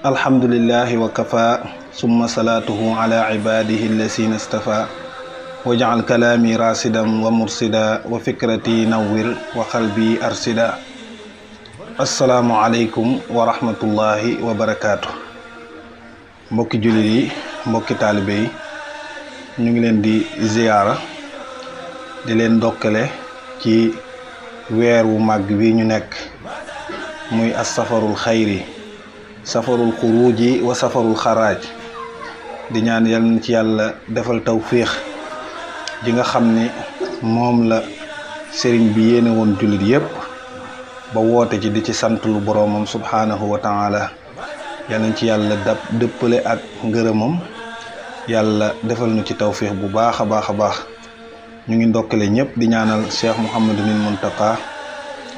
alhamdulillahi wa kafa summa salaatuhu ala ibadihi allasina stafa waj'al kalaami rasidan wa mursida wa fikrati nawwir wa qalbi arsida. assalaamu aleykum wa rahmatullahi wa barakaatu. mbokki jullit yi, mbokki taalibe yi, ñu ngi leen di ziyaara di leen ndokkale ci weer wu màgg wi ñu nekk muy as-safarul xayri, safarul xuruuji wa safarul xaraaj. di ñaan yal na ci yàlla defal tawfiix ji nga xam ne moom la sëriñ bi yéene woon jullit yépp ba woote ci di ci sant lu boroomam subhaanahu wa taala. yal nañ ci yàlla dëppale ak ngërëmam, yàlla defal nu ci tawfiix bu baax a baax a baax. ñu ngi ndokkale ñëpp di ñaanal cheikh Mouhamadul Muntaqa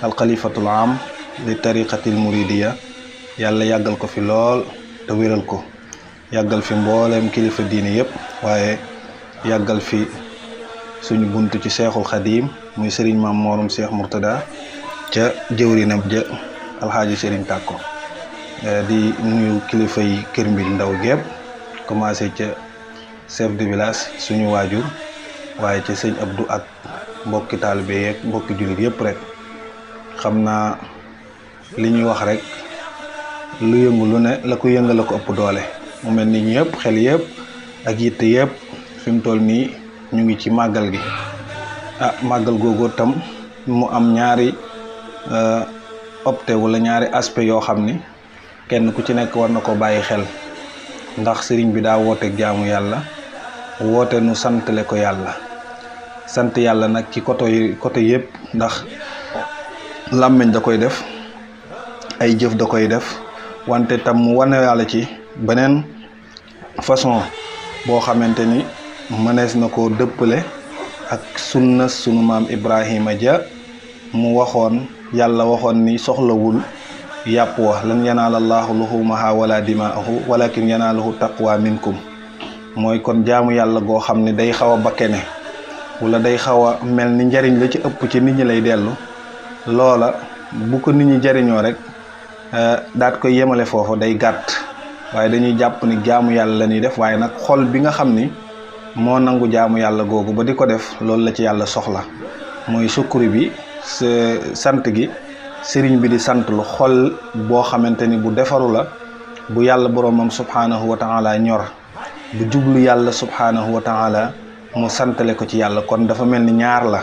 al xalifatul am li tariqatil muridiya, yàlla yàggal ko fi lool te wéral ko, yàggal fi mbooleem kilifa diine yëpp, waaye yàggal fi suñu bunt ci cheikhul xadim muy sëriñ maam moorum cheikh Murtada ca jëwrinam ja alxaaji sëriñ Tàkko. di nuyu kilifa yi Kër Mbir ndaw gépp, commencé ca chef de village suñu waajur, waaye ca sëñ Abdou ak mbokki taalibe yeeg mbokki jullit yëpp rek. xam naa li ñuy wax rek, lu yëngu lu ne la ko yëngal la ko ëpp doole. mu mel ni ñëpp xel yëpp ak yitte yëpp fi mu toll nii ñu ngi ci màggal gi. màggal googu tam mu am ñaari opté wala ñaari aspect yoo xam ni kenn ku ci nekk war na ko bàyyi xel, ndax sëriñ bi daa wooteeg jaamu yàlla, woote nu santale ko yàlla. sant yàlla nag ci côté yëpp, ndax làmmiñ da koy def, ay jëf da koy def, wante tam mu wane yàlla ci beneen façon boo xamante ni mënees na ko dëppale ak sunna sunu maam Ibrahima ja mu waxoon, yàlla waxoon ni soxlawul yàpp wa lan yanaala llaahu luhuumahaa wala dimaahu walakin yanaaluhu taqwa minkum. mooy kon jaamu yàlla goo xam ne day xaw a bakkene wala day xaw a mel ni njariñ la ci ëpp ci nit ñi lay dellu, loola bu ko nit ñi jariñoo rek daat koy yemale foofu day gàtt. waaye dañuy jàpp ni jaamu yàlla la ñuy def, waaye nag xol bi nga xam ni moo nangu jaamu yàlla googu ba di ko def, loolu la ci yàlla soxla. mooy sukkuri bi, sant gi sëriñ bi di sant lu xol boo xamante ni bu defaru la, bu yàlla boroomam subhaanahu wa taala ñor, bu jublu yàlla subhaanahu wa taala mu santale ko ci yàlla. kon dafa mel ni ñaar la,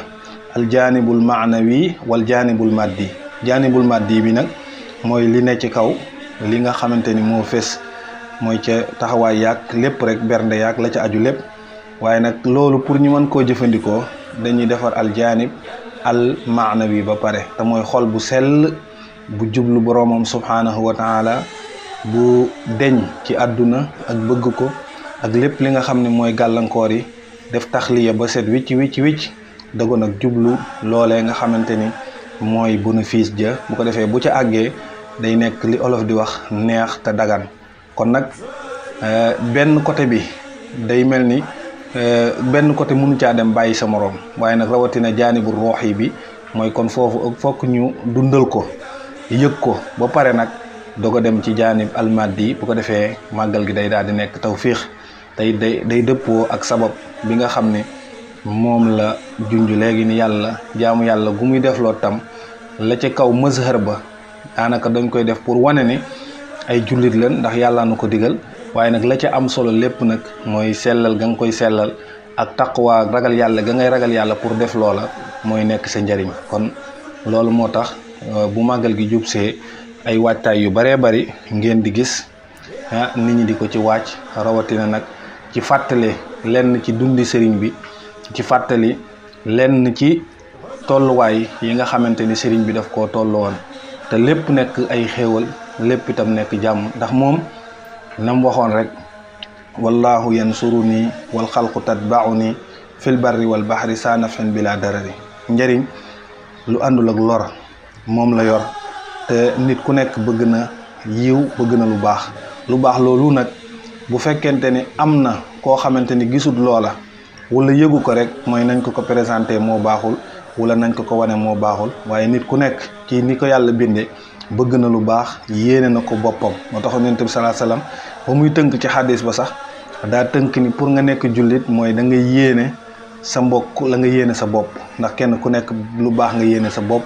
al jaanibul maanawi wal jaanibul maddi. jaanibul maddi bi nag mooy li ne ci kaw, li nga xamante ni moo fés, mooy ca taxawaay yaag lépp rek, bernde yaag la ca aju lépp. waaye nag loolu pour ñu mën koo jëfandikoo dañuy defar al jaanib al maanawi ba pare, te mooy xol bu sell bu jublu boroomam subhaanahu wa taala, bu deñ ci àdduna ak bëgg ko ak lépp li nga xam ne mooy gàllankoor yi, def taxliya ba set wicc dagoon ak jublu loolee nga xamante ni mooy bénéfice ja. bu ko defee bu ca àggee day nekk li olof di wax neex te dagan. kon nag benn côté bi day mel ni benn côté mënu caa dem bàyyi sa moroom, waaye nag rawatina jaanibu ruux yi bi mooy kon foofu fokk ñu dundal ko, yëg ko ba pare nag doog a dem ci jaanib almaddi. bu ko defee màggal gi day daal di nekk tawfiix, day dëppoo ak sabab bi nga xam ne moom la junj léegi ni yàlla jaamu yàlla gu muy defloo tam la ca kaw mazhar ba daanaka dañ koy def pour wane ne ay jullit lan, ndax yàlla na ko digal. waaye nag la ca am solo lépp nag mooy sellal ga nga koy sellal ak taqwa ragal yàlla ga ngay ragal yàlla pour def loola mooy nekk sa njariñ. kon loolu moo tax bu màggal gi jubsee ay waajtaay yu baree bari ngeen di gis nit ñi di ko ci wàcc, rawatina nag ci fàttali lenn ci dundi sëriñ bi, ci fàttali lenn ci tolluwaay yi nga xamante ni sëriñ bi daf koo tollu woon, te lépp nekk ay xéewal, lépp itam nekk jàmm. ndax moom nam waxoon rek, wallahu yansuruni wal xalqu tatbauni fil barri wal bahri saa nafin bila darari. njëriñ lu àndul ak lor moom la yor, te nit ku nekk bëgg na yiw, bëgg na lu baax loolu nag bu fekkente ni am na koo xamante ni gisul loola wala yëgu ko rek, mooy nañ ko présenté moo baaxul, wala nañ ko wane moo baaxul. waaye nit ku nekk ci ni ko yàlla bindee bëgg na lu baax yéene na ko boppam moo tax Yonent bi sallallahu alayhi wasallam ba muy tënk ci xadis ba sax daa tënk ni pour nga nekk jullit mooy da nga yéene sa mbokk la nga yéene sa bopp ndax kenn ku nekk lu baax nga yéene sa bopp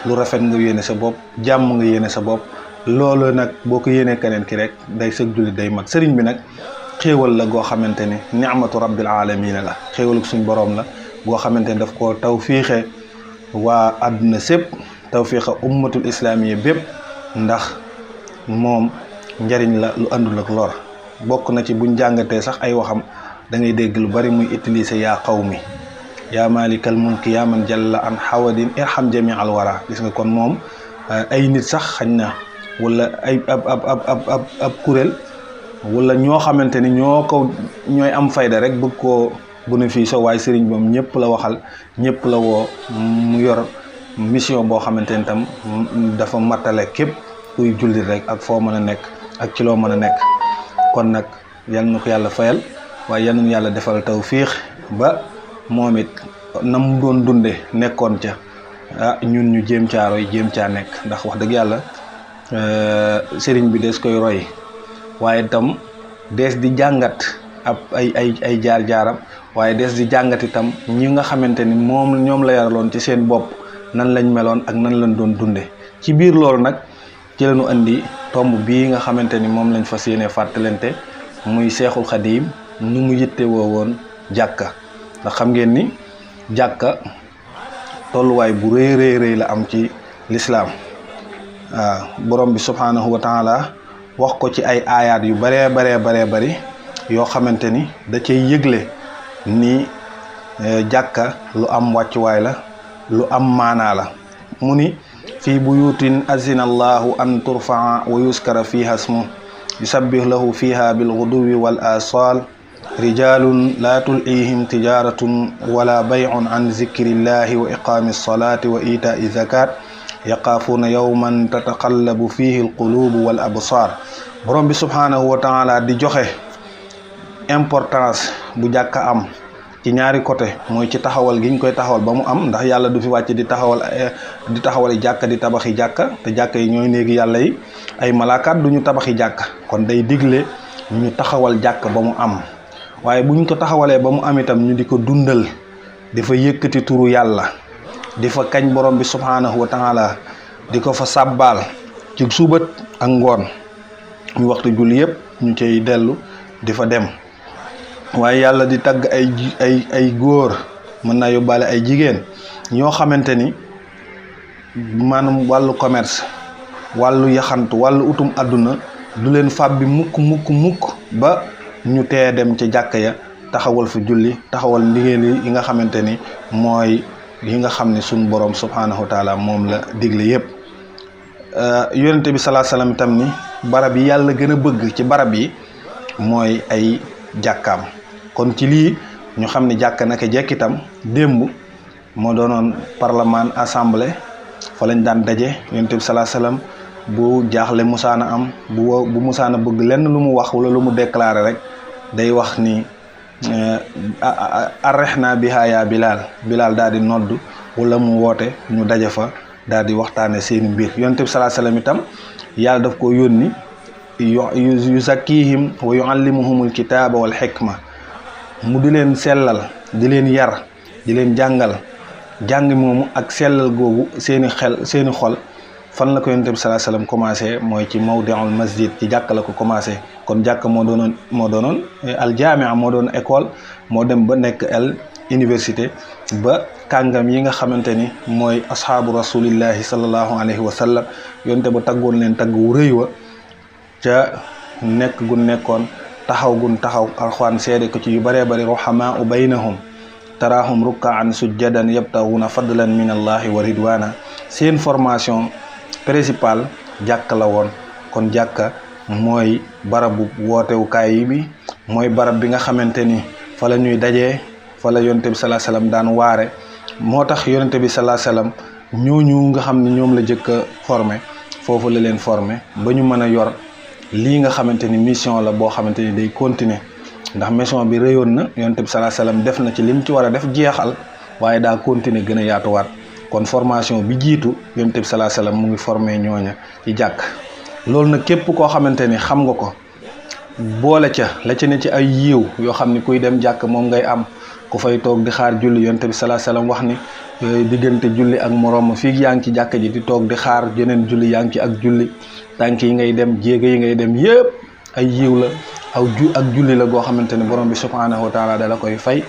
lu rafet nga yéene sa bopp jàmm nga yéene sa bopp loolu nag boo ko yéenee keneen ki rek day sëg jullit day mat sëriñ bi nag xéewal la goo xamante ni ni'matu rabbil alamina la xéewal suñ boroom la goo xamante ni daf koo tawfiixe waa àdduna sépp tawfiixa ummatul islaamiya bépp ndax moom njariñ la lu àndul ak lor bokk na ci buñ jàngatee sax ay waxam da ngay dégg lu bari muy utiliser yaa qawmi yaa malikal mulki yaa man jalla an hawadin irham jami al wara gis nga kon moom ay nit sax xañ na wala ay ab kuréel wala ñoo xamante ni ñooy am fayda rek bëgg koo bénéfice waaye sëriñ bi moom ñëpp la waxal ñëpp la woo mu yor mission boo xamante ni tam dafa mattale képp kuy jullit rek ak foo mën a nekk ak ci loo mën a nekk kon nag yal na ko yàlla fayal waaye yal na yàlla defal tawfiix ba moom it na mu doon dunde nekkoon ca ñun ñu jéem caa roy jéem caa nekk ndax wax dëgg yàlla sëriñ bi des koy roy waaye itam des di jàngat ab ay jaar-jaaram waaye des di jàngat itam ñi nga xamante ni ñoom la yaraloon ci seen bopp nan lañ meloon ak nan lañ doon dunde ci biir loolu nag ci lañu andi tomb bii nga xamante ni moom lañ fas yéene fàttalante muy Seexul Xadiim nu mu yitte woo woon jàkka ndax xam ngeen ni jàkka tolluwaay bu rëy la am ci lislaam waaw borom bi subhaanahu wa taala wax ko ci ay aayaat yu baree bari yoo xamante ni da cay yëgle ni jàkka lu am wàccuwaay la lu am maanaa la mu ni fii buyutin azina allahu an turfaa wa yuskara fiha ismu yusabbih lahu fiha bilguduwi wal asal rijalun la tulihim tijaratun wala bay'un an zikrillahi wa iqami salati wa ita'i zakat yaqaafuuna yawman tataqallabu fihi alqulubu wal absar borom bi subhanahu wa taala di joxe importance bu jàkka am ci ñaari côté mooy ci taxawal gi ñu koy taxawal ba mu am ndax yàlla du fi wàcc di taxawali jàkka di tabaxi jàkka te jàkka yi ñooy néegi yàlla yi ay malaakaat du ñu tabaxi jàkka kon day digle ñu taxawal jàkka ba mu am waaye bu ñu ko taxawalee ba mu am itam ñu di ko dundal di fa yëkkati turu yàlla di fa kañ borom bi subhanahu wa taala di ko fa sàbbaal ci subat ak ngoon ñu waxtu julli yëpp ñu cay dellu di fa dem waaye yàlla di tagg ay góor mën naa yóbbaale ay jigéen ñoo xamante ni maanaam wàllu commerce wàllu yaxantu wàllu utum àdduna du leen fab bi mukk ba ñu tee dem ca jàkka ya taxawal fa julli taxawal ndigal yi nga xamante ni mooy yi nga xam ne suñu borom subhanahu wa taala moom la digle yépp yonente bi salaa salaam itam ni barab yi yàlla gën a bëgg ci barab yi mooy ay jàkkaam kon ci lii ñu xam ne jàkka naka jekk itam démb moo doonoon parlement assemblée fa lañ daan daje yonent bi salaa salaam bu jaaxle musaana am bu musaana bëgg lenn lu mu wax wala lu mu déclaré rek day wax ni arrexna biha yaa Bilal daal di nodd wala mu woote ñu daje fa daal di waxtaane seeni mbir yonent bi salaa salaam itam yàlla daf ko yónni yuzakkihim wa yuallimuhumul kitaaba wal xikma mu di leen sellal di leen yar di leen jàngal jàng moomu ak sellal googu seeni xol fan la ko yonent bi salaa salaam commencé mooy ci mawdi'ul masjid ci jàkk la ko commencé kon jàkk moo doonoon aljaamia moo doon école moo dem ba nekk université ba kàngam yi nga xamante ni mooy ashaabu rasulillahi sallallahu alayhi wa sallam yonte ba taggoon leen tagg wu rëy wa ca nekk gun nekkoon taxaw gun taxaw alxuraan seede ko ci yu bëree bëri ruhamaa baynahum taraahum rukkaan sujjadan yabtaghuna fadlan min allahi wa ridwana seen formation principale jàkka la woon kon jàkka mooy barabu wootewukaay bi mooy barab bi nga xamante ni fa la ñuy dajee fa la yonte bi salaa salaam daan waare moo tax yonente bi salaa salaam ñooñu nga xam ne ñoom la jëkk a formé foofu la leen formé ba ñu mën a yor lii nga xamante ni mission la boo xamante ni day continuer ndax mission bi rëyoon na yonente bi salaa salaam def na ci lim ci war a def jeexal waaye daa continuer gën a yaatuwaat kon formation bi jiitu yonent bi salaa salaam mu ngi formé ñooña ci jàkk. loolu nag képp koo xamante ni xam nga ko boole ca la ca ne ci ay yiiw yoo xam ni kuy dem jàkk moom ngay am, ku fay toog di xaar julli yonent bi salaa salaam wax ni diggante julli ak moroom fii yaa ngi ci jàkk ji di toog di xaar yeneen julli yaa ngi ci ak julli, tànk yi ngay dem jéego yi ngay dem yëpp ay yiiw la ak julli la goo xamante ne borom bi subhaanahu wa taala da la koy fay.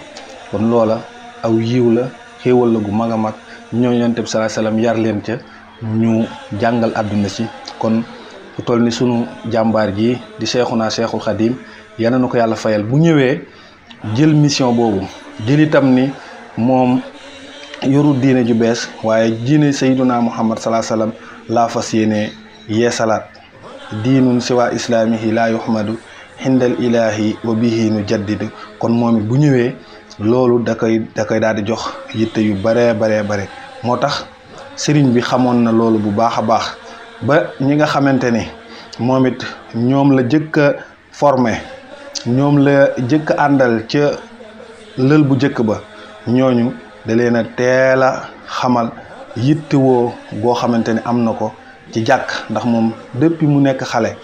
kon loola aw yiiw la, xéewal la gu mag a mag ñoo yonent bi salaa salaam yar leen ca ñu jàngal àdduna si. kon ku toll ni sunu jàmbaar ji di Seexuna Seexul Xadim yal na ko yàlla fayal, bu ñëwee jël mission boobu jël itam ni moom yorul diine ju bees waaye diine sayyiduna Muhammad salaa salaam laa fas yéene yeesalaat. diinun siwa islaamihi laa yuhmadu xindal ilaahi wa bihi nu jaddidu. kon moom it bu ñëwee loolu da koy daal di jox yitte yu baree bare. moo tax sëriñ bi xamoon na loolu bu baax a baax ba ñi nga xamante ni moom it ñoom la jëkk a formé, ñoom la jëkk a àndal ca lël bu jëkk ba, ñooñu da leen a teel a xamal yittewoo goo xamante ni am na ko ci jàkk. ndax moom depuis mu nekk xale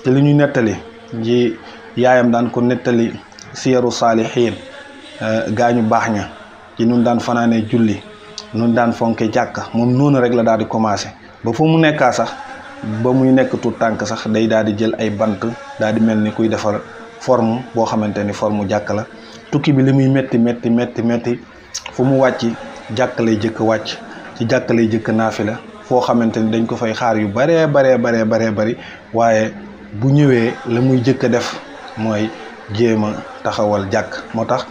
te li ñu nettali ji yaayam daan ko nettali siyaru saalihiin gaañu baax ña ci nun daan fanaanee julli, nun daan fonke jàkk, moom noonu rek la daal di commencé ba fu mu nekkaa sax ba muy nekk tout tànk sax day daal di jël ay bant daal di mel ni kuy defar forme boo xamante ni forme jàkk la. tukki bi li muy metti fu mu wàcc jàkk lay jëkk wàcc, ci jàkk lay jëkk naafila, foo xamante ni dañ ko fay xaar yu baree bari waaye bu ñëwee la muy jëkk a def mooy jéem a taxawal jàkk. moo tax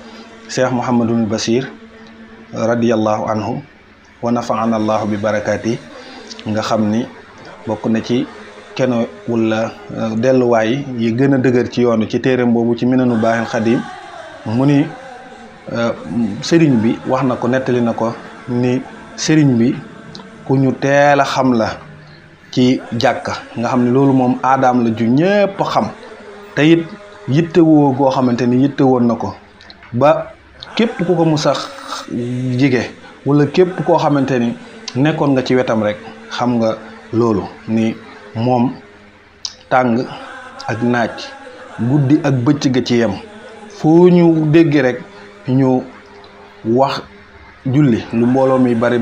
Cheikh Mouhamadul Bachir radiyallahu anhu wa nafaana allahu bi barakaati nga xam ni bokk na ci kenn wala delluwaay yi gën a dëgër ci yoonu ci téereem boobu ci Minanu Baaxil Xadim mu ni sëriñ bi wax na ko, nettali na ko ni sëriñ bi ku ñu teel a xam la ci jàkka, nga xam ne loolu moom aadaam la ju ñépp xam, te it yittewoo goo xamante ni yitte woon na ko ba képp ku ko musa jige wala képp koo xamante ni nekkoon nga ci wetam rek xam nga loolu ni moom tàng ak naaj, guddi ak bëccëg ci yem, foo ñu dégg rek ñu wax julli lu mbooloo mi bari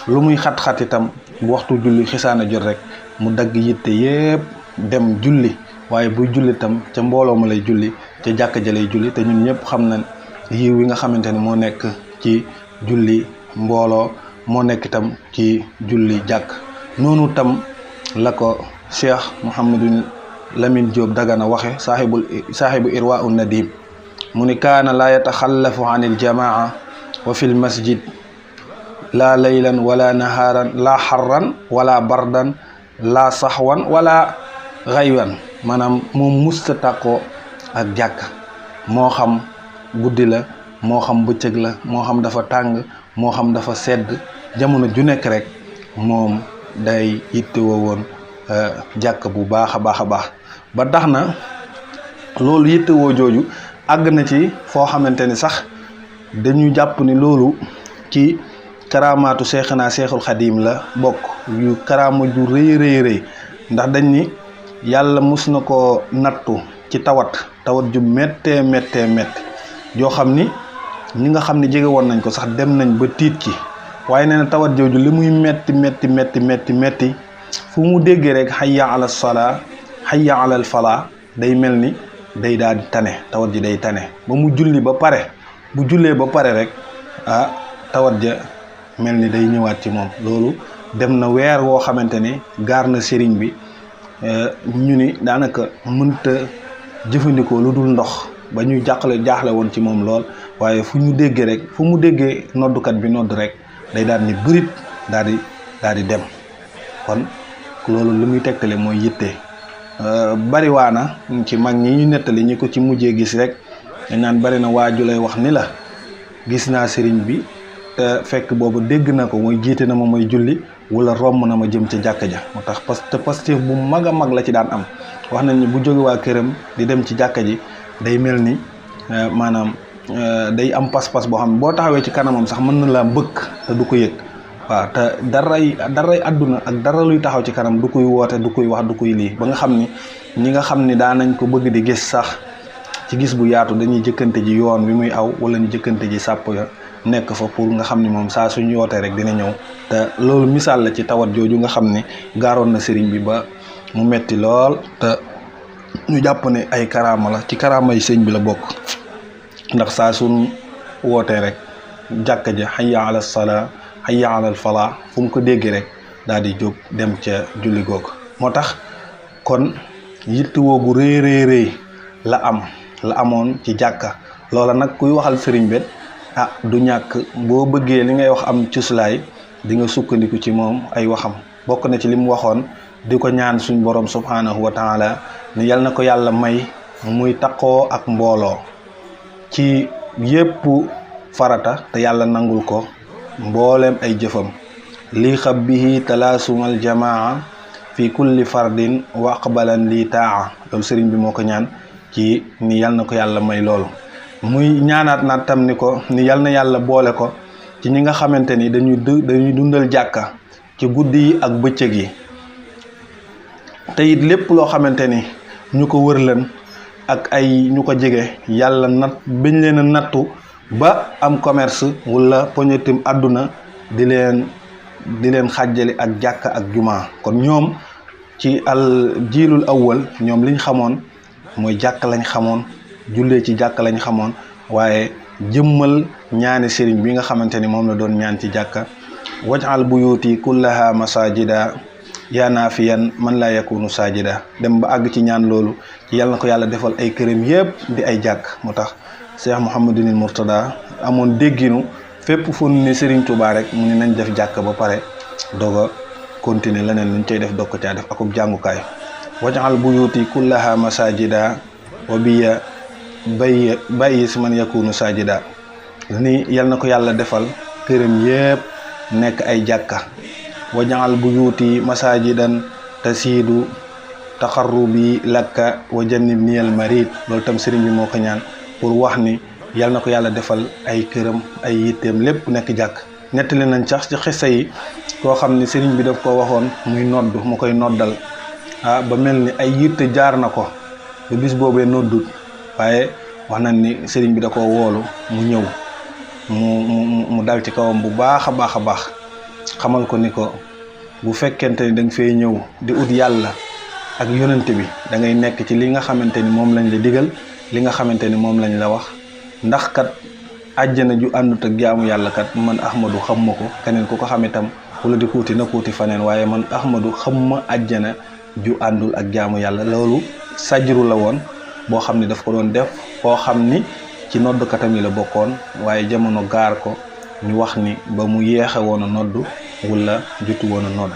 lu muy xat-xat itam bu waxtu julli xisaana jot rek mu dagg yitte yépp dem julli. waaye buy julli itam ca mbooloo ma lay julli, ca jàkka ja lay julli, te ñun ñëpp xam nañ yiw wi nga xamante ni moo nekk ci julli mbooloo, moo nekk itam ci julli jàkk. noonu tam la ko Cheikh Mouhamadou Lamine Diop Dagana waxe saaxibu irwaa nadim mu ni kaana laa yataxallafu an il jamaa wa fi l masjid laa laylan wala nahaaran laa xarran wala bardan laa saxwan wala xaywan. maanaam moom musta tàkkoo ak jàkk, moo xam guddi la, moo xam bëccëg la, moo xam dafa tàng, moo xam dafa sedd, jamono ju nekk rek moom day yittewoo woon jàkk bu baax a baax ba tax na loolu yittewoo jooju àgg na ci foo xamante ni sax dañu jàpp ni loolu ci karaamaatu Seexuna Seexul Xadim la bokk, yu karaama ju rëy ndax dañ ni yàlla mus na ko nattu ci tawat ju méttee joo xam ni ñi nga xam ne jege woon nañ ko sax dem nañ ba tiit ci, waaye nee na tawat jooju li muy metti fu mu déggee rek hayya ala salaa hayya ala falaa day mel ni day daal di tane, tawat ji day tane ba mu julli ba pare, bu jullee ba pare rek tawat ja mel ni day ñëwaat ci moom. loolu dem na weer woo xamante ni gaar na sëriñ bi ñu ni daanaka mënta jëfandikoo lu dul ndox, ba ñu jaaxle woon ci moom lool, waaye fu mu déggee noddukat bi nodd rek day daal ni bërit daal di dem. kon loolu li muy tegtale mooy yitte. bariwaana ci mag ñi ñu nettali ñi ko ci mujjee gis rek dañ naan bari na waaju lay wax ni la gis naa sëriñ bi te fekk boobu dégg na ko mooy jiite na ma mooy julli wala romb na ma jëm ca jàkka ja. moo tax positif bu mag a mag la ci daan am. wax nañ ni bu jóge waa këram di dem ci jàkka ji day mel ni maanaam day am pas-pas boo xam ne boo taxawee ci kanamam sax mën na laa mbëkk te du ko yëg. waaw te daray àdduna ak dara luy taxaw ci kanam du koy woote du koy wax du koy lii ba nga xam ni ñi nga xam ni daan nañ ko bëgg di gis sax ci gis bu yaatu dañuy jëkkante ji yoon wi muy aw wala ñu jëkkante ji sàpp ya nekk fa pour nga xam ni moom saa suñu wootee rek dina ñëw te loolu misaal la ci tawat jooju nga xam ni gaaroon na sëriñ bi ba mu metti lool te ñu jàpp ne ay karaama la ci karaama yi sëñ bi la bokk ndax saa suñ wootee rek jàkka ja hayya ala salaa hayya ala falaa fu mu ko déggee rek daal di jóg dem ca julli googu moo tax kon yittewoo gu rëy la amoon ci jàkka loola nag kuy waxal sëriñ bet du ñàkk boo bëggee li ngay wax am cuslaay di nga sukkandiku ci moom ay waxam bokk na ci li mu waxoon di ko ñaan suñ borom subhanahu wa taala ni yal na ko yàlla may muy taqoo ak mbooloo ci yépp farata te yàlla nangul ko mbooleem ay jëfam lii xab bihi talaasumal jamaa fi kulli fardin wa aqbalan lii taa loolu sëriñ bi moo ko ñaan ci ni yal na ko yàlla may loolu muy ñaanaat naat tam ni ko ni yal na yàlla boole ko ci ñi nga xamante ni dañuy dundal jàkka ci guddi yi ak bëccëg yi te it lépp loo xamante ni ñu ko wër leen ak ay ñu ko jege yàlla bañ leen a nattu ba am commerce wala poñetim àdduna di leen xàjjali ak jàkka ak jumaa kon ñoom ci al jiilul awwal ñoom liñ xamoon mooy jàkk lañ xamoon jullee ci jàkk lañ xamoon waaye jëmmal ñaani sëriñ bi nga xamante ni moom la doon ñaan ci jàkka waj'al buyuti kullaha masajida yaa naafiyan man laa yakunu sajida dem ba àgg ci ñaan loolu ci yàlla na ko yàlla defal ay këram yépp di ay jàkk moo tax Cheikh Mouhamadunil Mourtada amoon dégginu fépp fu ni Serigne Touba rek mu ni nañ def jàkk ba pare doog a continuer leneen luñ cay def doog ko caa def akub jàngukaay waj'al buyuti kullaha masajida wa biya bàyyi si man yakunu sajida ni yal na ko yàlla defal këram yépp nekk ay jàkka waj'al buyuti masajidan tasiidu taxarrubi lakka wa jannibni al marid loolu tam sëriñ bi moo ko ñaan pour wax ni yal na ko yàlla defal ay këram ay yitteem lépp nekk jàkk nettali nañ sax ci xissa yi koo xam ni sëriñ bi daf ko waxoon muy nodd mu koy noddal ba mel ni ay yitte jaar na ko ba bis boobee noddut waaye wax nañ ni sëriñ bi da ko woolu mu ñëw mu dal ci kawam bu baax a baax xamal ko ni ko bu fekkente ni da nga fee ñëw di ut yàlla ak yonent bi da ngay nekk ci li nga xamante ni moom lañ la digal li nga xamante ni moom lañ la wax ndax kat àjjana ju àndut ak jaamu yàlla kat man Ahmadu xam ma ko keneen ku ko xam itam wala di kuuti na kuuti faneen waaye man Ahmadu xam ma àjjana ju àndul ak jaamu yàlla loolu sajru la woon boo xam ni daf ko doon def koo xam ni ci noddkatam yi la bokkoon waaye jamono gaar ko ñu wax ni ba mu yeexe woon a nodd wala jotu woon a nodd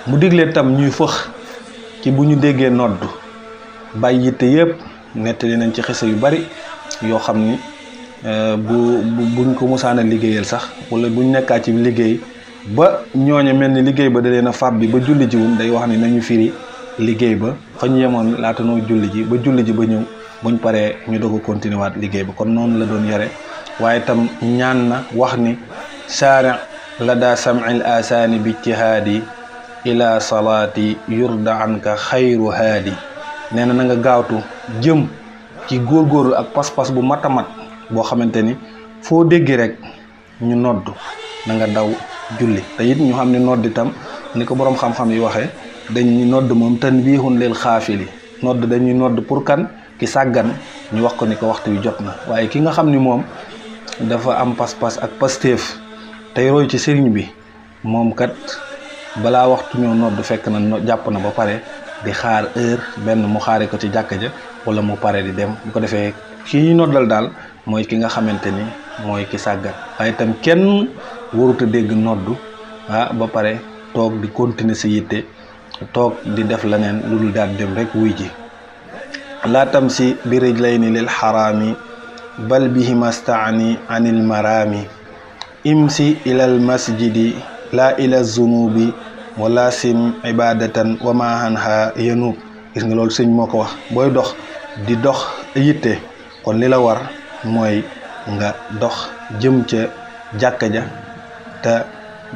mu digle tam ñuy fëx ci bu ñu déggee nodd bàyyi yitte yëpp nettali nañ ci xisa yu bari yoo xam ni buñ ko musaana liggéeyal sax wala buñ nekkaat ci liggéey ba ñooñe mel ni liggéey ba da leen a fab bi ba julli ji wun day wax ni nañu firi liggéey ba fa ñu yemoon laata noo julli ji ba ñëw buñ paree ñu doog a continuer waat liggéey ba kon noonu la doon yare waaye tam ñaan na wax ni saari la daa sam'il asaani bi ijtihaadi ila salaati yurda anka xayru haadi nee na nga gaawtu jëm ci góorgóorlu ak pas-pas bu mat a mat boo xamante ni foo déggi rek ñu nodd na nga daw julli te it ñu xam ne nodd itam ni ko boroom xam-xam yi waxee dañuy nodd moom tanbiihun lil xaafili nodd dañuy nodd pour kan ki sàggan ñu wax ko ni ko waxtu wi jot na waaye ki nga xam ni moom dafa am pas-pas ak pastéef tey roy ci sëriñ bi moom kat balaa waxtu ñoo nodd fekk na jàpp na ba pare di xaar heure benn mu xaare ko ci jàkka ja wala mu pare di dem bu ko defee kii noddal daal mooy ki nga xamante ni mooy ki sàggan waaye itam kenn warut a dégg noddu ba pare toog di continuer sa yitte toog di def leneen lu dul daal dem rek wuy ji laa tam si bi rijlayni lil xaraami bal bihima staani anil maraami imsi ilal masjidi laa ila zunubi wala sim ibadatan wa ma hanha yanub gis nga loolu sëñ moo ko wax booy dox di dox yitte kon li la war mooy nga dox jëm ca jàkka ja te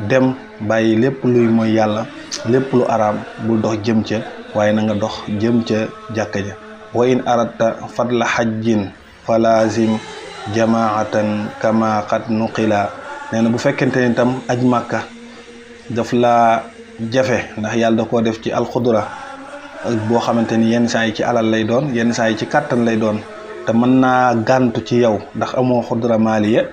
dem bàyyi lépp luy mooy yàlla, lépp lu araam bul dox jëm ca, waaye na nga dox jëm ca jàkka ja. wa in aradta fadla hajjin falazim jamaatan kama qad nuqila. nee na bu fekkente ni tam aj màkka daf la jafe, ndax yàlla da koo def ci alxudura boo xamante ni yenn saa yi ci alal lay doon, yenn saa yi ci kàttan lay doon, te mën naa gàntu ci yow ndax amoo xudura maaliya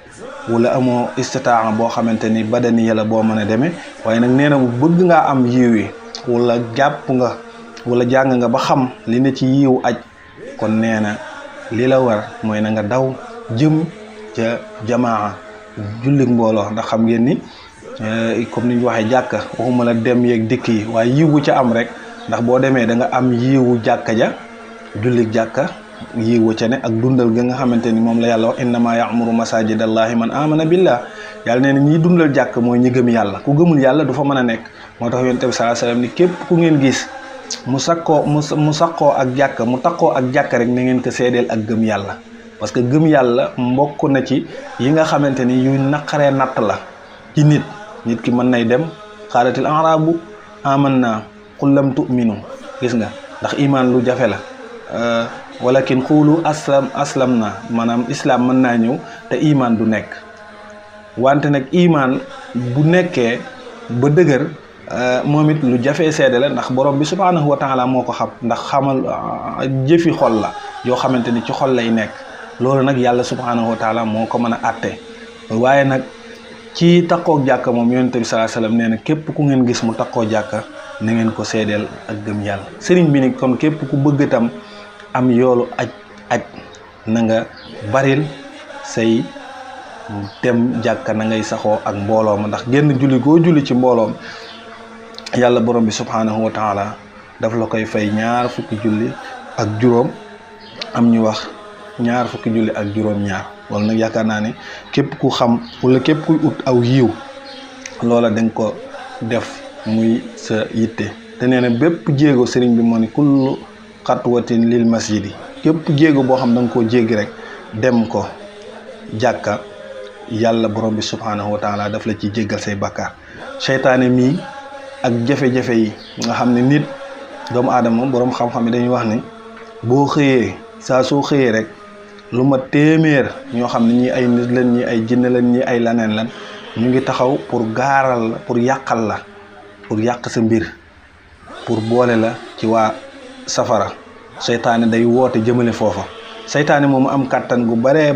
wala amoo istitaa boo xamante ni badaniya la boo mën a demee. waaye nag nee na bu bëgg ngaa am yiw yi wala jàpp nga wala jàng nga ba xam li ne ci yiw aj, kon nee na li la war mooy na nga daw jëm ca jamaa jullit mbooloo. ndax xam ngeen ni comme ni ñu waxee jàkka waxuma la dem yeeg dikk yi, waaye yiwu ca am rek, ndax boo demee da nga am yiwu jàkka ja, jullit jàkka yiwu ca ne ak dundal ga nga xamante ni moom la yàlla wax innama ya'muru masajidallahi man amana billah. yàlla nee na ñiy dundal jàkk mooy ñi gëm yàlla, ku gëmul yàlla du fa mën a nekk. moo tax yonent bi sallallahu alayhi wasallam ni képp ku ngeen gis mu sakkoo ak jàkka, mu takkoo ak jàkka rek na ngeen ko seedeel ak gëm yàlla. parce que gëm yàlla mbokk na ci yi nga xamante ni yu naqaree natt la ci nit ki mën nay dem xaalatil arabu amanna qul lam tu'minu, gis nga, ndax iman lu jafe la. walakin qulu aslam na, maanaam islam mën naa ñëw te iman du nekk. wante nag iman bu nekkee ba dëgër moom it lu jafee seede la, ndax borom bi subhanahu wa taala moo ko xam, ndax xamal jëfi xol la yoo xamante ni ci xol lay nekk. loolu nag yàlla subhanahu wa taala moo ko mën a àtte. waaye nag ci takkoog jàkka moom yonent bi sallallahu alayhi wasallam nee na képp ku ngeen gis mu takkoo jàkka na ngeen ko seedeel ak gëm yàlla. sëriñ bi ni kon képp ku bëgg itam am yoolu aj na nga baril say dem jàkka, na ngay saxoo ak mbooloo ma, ndax génn julli goo julli ci mbooloom yàlla borom bi subhanahu wa taala daf la koy fay 2 fukki julli ak juróom, am ñu wax 2 fukki julli ak juróom-ñaar. loolu nag yaakaar naa ne képp ku xam wala képp kuy ut aw yiw loola da nga ko def muy sa yitte. te nee na bépp jéego sëriñ bi moo ni kullu xatwatin lil masjidi, képp jéego boo xam da nga koo jéggi rek dem ko jàkka, yàlla borom bi subhanahu wa taala daf la ci jéggal say bakkaar. seytaane mii ak jafe-jafe yi nga xam ne nit doomu aadama borom xam-xam yi dañuy wax ni boo xëyee saa soo xëyee rek lu ma téeméer ñoo xam ne ñii ay nit lan, ñii ay jinne lan, ñii ay laneen lan, ñu ngi taxaw pour gaaral la, pour yàqal la, pour yàq sa mbir, pour boole la ci waa safara. seytaane day woote jëmale foofa. seytaane moom am kàttan gu bare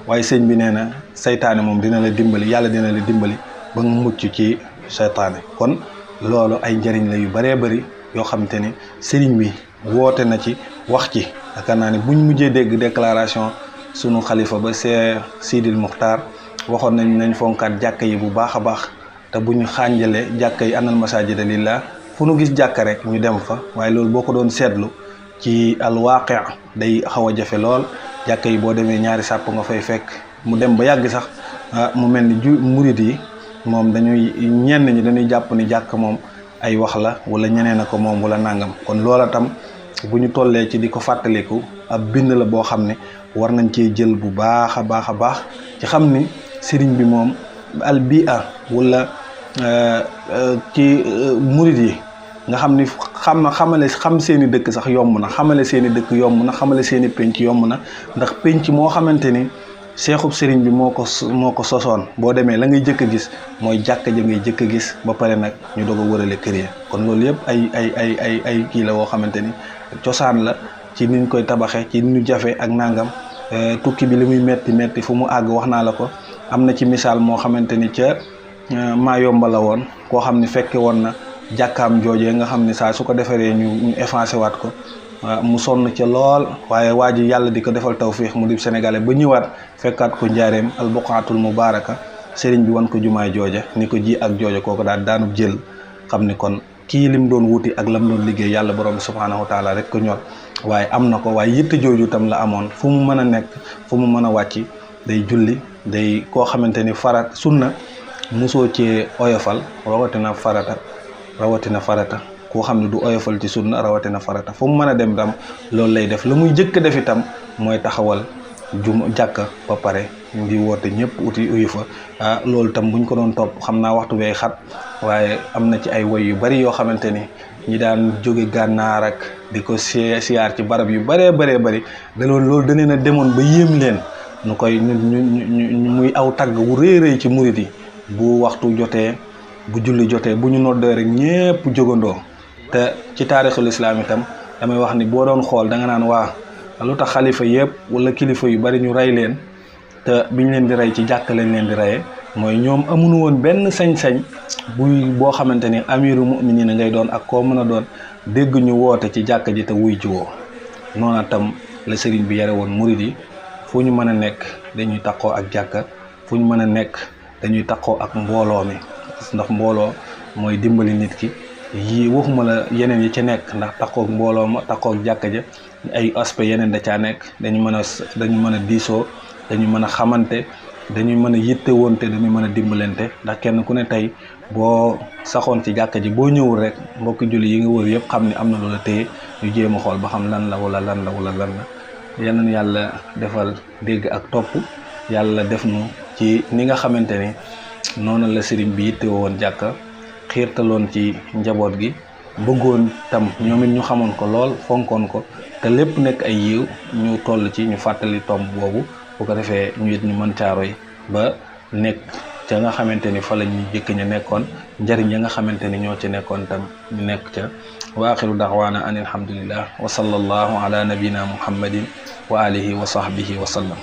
waaye sëñ bi nee na seytaane moom dina la dimbali, yàlla dina la dimbali ba nga mucc ci seytaane. kon loolu ay njëriñ la yu baree bari yoo xamante ni sëriñ bi woote na ci wax ci. yaakaar naa ne buñ mujjee dégg déclaration sunu xalifa ba Cheikh Sidil Muxtaar waxoon nañ fonkaat jàkka yi bu baax a baax, te bu ñu xànjale jàkka yi anal masajida lillah, fu nu gis jàkka rek ñu dem fa. waaye loolu boo ko doon seetlu ci alwaaqi day xaw a jafe lool. jàkka yi boo demee 2 sàpp nga fay fekk, mu dem ba yàgg sax mu mel ni murid yi moom ñenn ñi dañuy jàpp ni jàkk moom ay wax la wala ñeneen a ko moom wala nangam. kon loola tam bu ñu tollee ci di ko fàttaliku ab bind la boo xam ne war nañ cee jël bu baax a baax ci xam ni sëriñ bi moom al bia wala ci murid yi nga xam ni xam seeni dëkk sax yomb na, xamale seeni dëkk yomb na, xamale seeni penc yomb na. ndax penc moo xamante ni seexub sëriñ bi moo ko sosoon, boo demee la ngay jëkk a gis mooy jàkka ja ngay jëkk a gis, ba pare nag ñu doog a wërale kër ya. kon loolu yëpp ay kii la woo xamante ni cosaan la ci niñ koy tabaxee, ci ñu jafe ak nangam. tukki bi li muy metti fu mu àgg wax naa la ko. am na ci misaal moo xamante ni ca maa yomba la woon, koo xam ni fekke woon na jàkkaam joojee nga xam ni saa su ko defaree ñu effacé waat ko, mu sonn ca lool. waaye waa ji yàlla di ko defal tawfiix mu di sénégalais ba ñëwaat fekkaat ko njaareem albuqaatul mubaaraka, sëriñ bi wan ko jumaay jooja ni ko ji ak jooja kooku daanub jël. xam ni kon kii lim doon wuti ak lam doon liggéey yàlla borom bi subhaanahu wa taala rek ko ñor. waaye am na ko, waaye yitte jooju tam la amoon. fu mu mën a nekk, fu mu mën a wàcc, day julli, day koo xamante ni farat sunna musoo cee oyofal, rawatina farata koo xam ne du oyofal ci sunna rawatina farata. fu mu mën a dem tam loolu lay def. la muy jëkk def itam mooy taxawal jàkka ba pare di woote ñëpp uyu fa loolu tam buñ ko doon topp xam naa waxtu bee xat waaye am na ci ay woy yu bari yoo xamante ni ñi daan jóge gànnaar ak di ko siyaar ci barab yu bëree bari da loolu danee na demoon ba yéem leen nu koy ñu muy aw tagg wu rëy ci murit yi bu waxtu jotee bu julli jotee bu ñu noddee rek ñépp jógandoo te ci taarixul islaam itam damay wax ni boo doon xool da nga naan waa lu tax xalifa yëpp wala kilifa yu bari ñu rey leen te biñ leen di rey ci jàkk lañ leen di reyee mooy ñoom amuñu woon benn sañ-sañ boo xamante ni amiru mu'minin ngay doon ak koo mën a doon dégg ñu woote ci jàkk ji te wuy jiwoo noona tam la sëriñ bi yare woon murid yi fu ñu mën a nekk dañuy takkoo ak jàkka fu ñu mën a nekk dañuy takkoo ak mbooloo mi ndax mbooloo mooy dimbali nit ki yii waxuma la yeneen yi ci nekk ndax takkook mbooloo ma takkook jàkka ja ay aspect yeneen da caa nekk dañu mën a diisoo dañu mën a xamante dañuy mën a yitte woonte dañuy mën a dimbalante ndax kenn ku ne tey boo saxoon ci jàkka ji boo ñëwul rek mbokki julli yi nga wër yëpp xam ne am na loola téye ñu jéem a xool ba xam lan la wala lan la yeneen yàlla defal dégg ak topp yàlla def nu ci ni nga xamante ni noonu la sëriñ bi yitte woon jàkka xiirtaloon ci njaboot gi bëggoon tam ñoom it ñu xamoon ko lool fonkoon ko te lépp nekk ay yiw ñu toll ci ñu fàttali tomb boobu bu ko defee ñu it ñu mën caaroy ba nekk ca nga xamante ni fa la ñu jëkk ña nekkoon njëriñ ya nga xamante ni ñoo ci nekkoon tam ñu nekk ca wa axiru daxwaana an alhamdulillah wa sallallahu ala nabina muhammadin wa alihi wa sahbihi wa sallam